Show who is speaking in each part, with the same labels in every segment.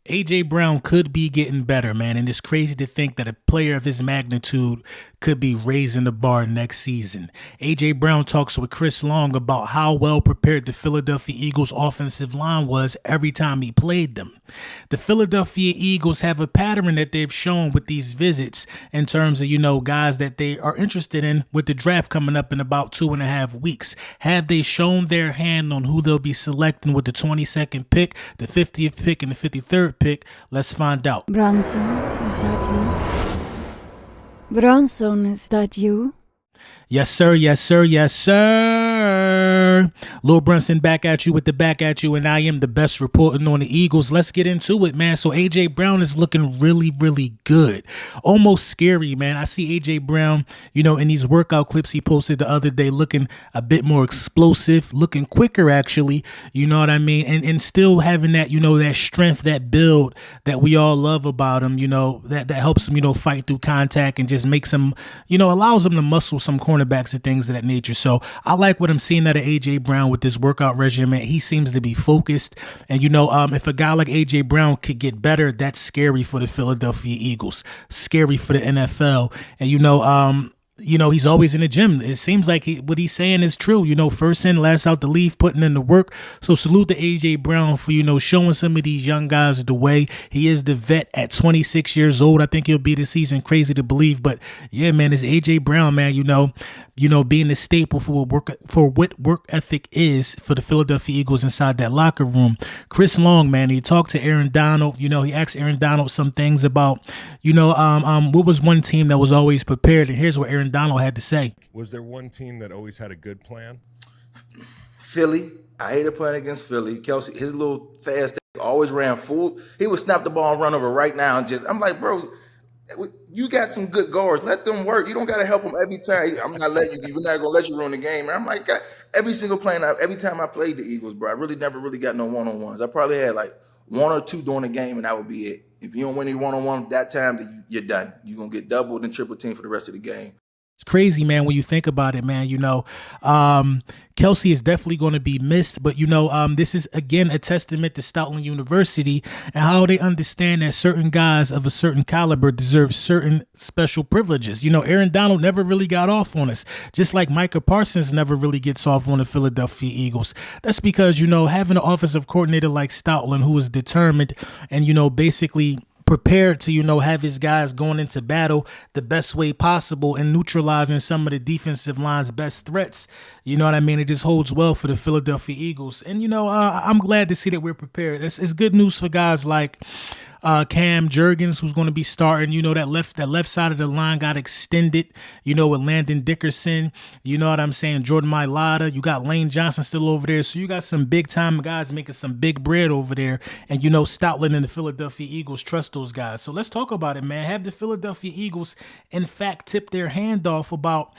Speaker 1: A.J. Brown could be getting better, man, and it's crazy to think that a player of his magnitude could be raising the bar next season. A.J. Brown talks with Chris Long about how well prepared the Philadelphia Eagles offensive line was every time he played them. The Philadelphia Eagles have a pattern that they've shown with these visits in terms of, guys that they are interested in with the draft coming up in about 2.5 weeks. Have they shown their hand on who they'll be selecting with the 22nd pick, the 50th pick, and the 53rd pick? Let's find out.
Speaker 2: Bronson, is that you? Bronson, is that you?
Speaker 1: Yes, sir. Yes, sir. Yes, sir. Lil Brunson back at you with the back at you, and I am the best reporting on the Eagles. Let's get into it, man. So A.J. Brown is looking really, really good. Almost scary, man. I see A.J. Brown, in these workout clips he posted the other day, looking a bit more explosive, looking quicker, actually. You know what I mean? And still having that, that strength, that build that we all love about him, that helps him, fight through contact and just makes him, allows him to muscle some cornerbacks and things of that nature. So I like what I'm seeing out of A.J. Brown with this workout regimen. He seems to be focused. And, if a guy like A.J. Brown could get better, that's scary for the Philadelphia Eagles, scary for the NFL. And, he's always in the gym. It seems like what he's saying is true. First in, last out the leave, putting in the work. So salute to A.J. Brown for, showing some of these young guys the way. He is the vet at 26 years old. I think he'll be this season. Crazy to believe. But, yeah, man, it's A.J. Brown, man, being the staple for what work ethic is for the Philadelphia Eagles inside that locker room. Chris Long, man, he talked to Aaron Donald. He asked Aaron Donald some things about, what was one team that was always prepared. And here's what Aaron Donald had to say.
Speaker 3: Was there one team that always had a good plan?
Speaker 4: Philly. I hated playing against Philly. Kelce, his little fast always ran full. He would snap the ball and run over right now and I'm like, bro, you got some good guards. Let them work. You don't got to help them every time. I'm not letting you. We're not gonna let you ruin the game. And I'm like, God, every single play, every time I played the Eagles, bro, I really never really got no one-on-ones. I probably had like one or two during the game, and that would be it. If you don't win any one-on-one that time, then you're done. You're gonna get doubled and triple team for the rest of the game.
Speaker 1: It's crazy, man, when you think about it, man. Kelce is definitely going to be missed, but, this is, again, a testament to Stoutland University and how they understand that certain guys of a certain caliber deserve certain special privileges. Aaron Donald never really got off on us, just like Micah Parsons never really gets off on the Philadelphia Eagles. That's because, having an offensive coordinator like Stoutland who is determined and, basically prepared to, have his guys going into battle the best way possible and neutralizing some of the defensive line's best threats. You know what I mean? It just holds well for the Philadelphia Eagles. And, I'm glad to see that we're prepared. It's good news for guys like Cam Jurgens, who's going to be starting. That left side of the line got extended, with Landon Dickerson. You know what I'm saying? Jordan Mailata. You got Lane Johnson still over there. So you got some big-time guys making some big bread over there. And, Stoutland and the Philadelphia Eagles trust those guys. So let's talk about it, man. Have the Philadelphia Eagles, in fact, tip their hand off about,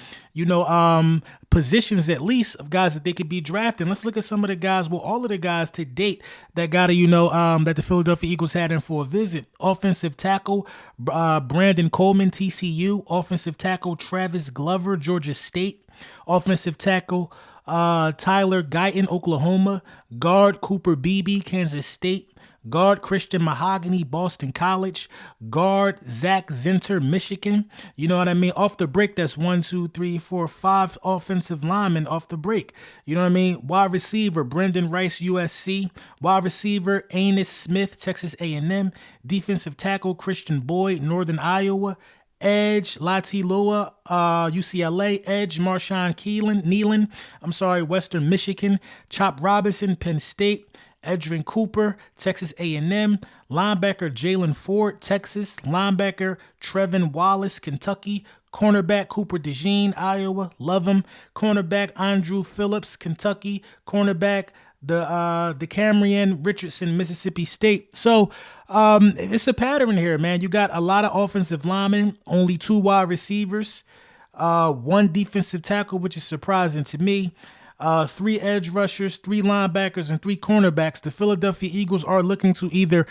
Speaker 1: positions at least of guys that they could be drafting. Let's look at some of the guys, all of the guys to date that got that the Philadelphia Eagles had in for a visit. Offensive tackle, Brandon Coleman, TCU. Offensive tackle, Travis Glover, Georgia State. Offensive tackle, Tyler Guyton, Oklahoma. Guard, Cooper Beebe, Kansas State. Guard, Christian Mahogany, Boston College. Guard, Zach Zinter, Michigan. You know what I mean? Off the break, that's 1, 2, 3, 4, 5 offensive linemen off the break. You know what I mean? Wide receiver, Brendan Rice, USC. Wide receiver, Anis Smith, Texas A&M. Defensive tackle, Christian Boyd, Northern Iowa. Edge, Lati Lua, UCLA. Edge, Marshawn Nealon, Western Michigan. Chop Robinson, Penn State. Edrin Cooper, Texas A&M. Linebacker Jalen Ford, Texas. Linebacker Trevin Wallace, Kentucky. Cornerback Cooper DeJean, Iowa. Love him. Cornerback Andrew Phillips, Kentucky. Cornerback the Camryn Richardson, Mississippi State. So it's a pattern here, man. You got a lot of offensive linemen, only 2 wide receivers, 1 defensive tackle, which is surprising to me. 3 edge rushers, 3 linebackers, and 3 cornerbacks. The Philadelphia Eagles are looking to either,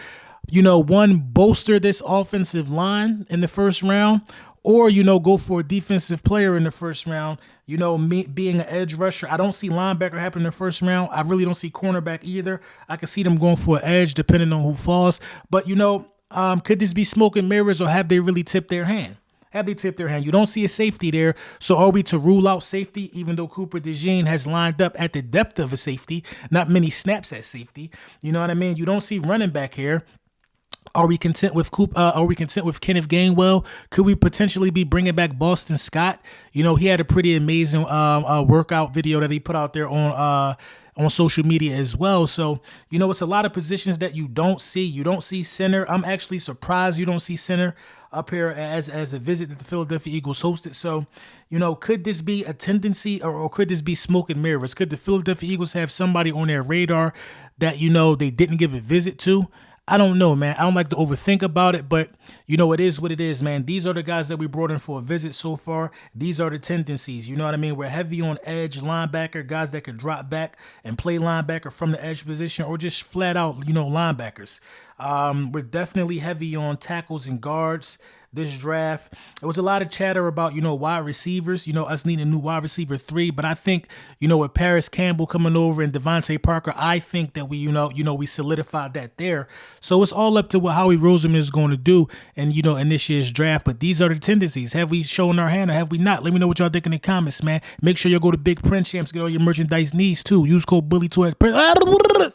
Speaker 1: one, bolster this offensive line in the first round, or, you know, go for a defensive player in the first round. You know, me being an edge rusher, I don't see linebacker happen in the first round. I really don't see cornerback either. I can see them going for an edge depending on who falls. But, you know, could this be smoke and mirrors, or have they really tipped their hand? Have they tipped their hand? You don't see a safety there. So are we to rule out safety, even though Cooper DeJean has lined up at the depth of a safety, not many snaps at safety? You know what I mean? You don't see running back here. Are we content with Are we content with Kenneth Gainwell? Could we potentially be bringing back Boston Scott? You know, he had a pretty amazing workout video that he put out there on social media as well. So, you know, it's a lot of positions that you don't see. You don't see center. I'm actually surprised you don't see center up here as a visit that the Philadelphia Eagles hosted. So, you know, could this be a tendency, or could this be smoke and mirrors? Could the Philadelphia Eagles have somebody on their radar that, you know, they didn't give a visit to? I don't know, man. I don't like to overthink about it, but, you know, it is what it is, man. These are the guys that we brought in for a visit so far. These are the tendencies. You know what I mean? We're heavy on edge, linebacker, guys that can drop back and play linebacker from the edge position, or just flat out, you know, linebackers. We're definitely heavy on tackles and guards this draft. There was a lot of chatter about, you know, wide receivers, you know, us needing a new wide receiver 3. But I think, you know, with Paris Campbell coming over and Devontae Parker, I think that we, we solidified that there. So it's all up to what Howie Roseman is going to do and, you know, in this year's draft. But these are the tendencies. Have we shown our hand or have we not? Let me know what y'all think in the comments, man. Make sure you go to Big Print Champs, get all your merchandise needs too. Use code BULLY2.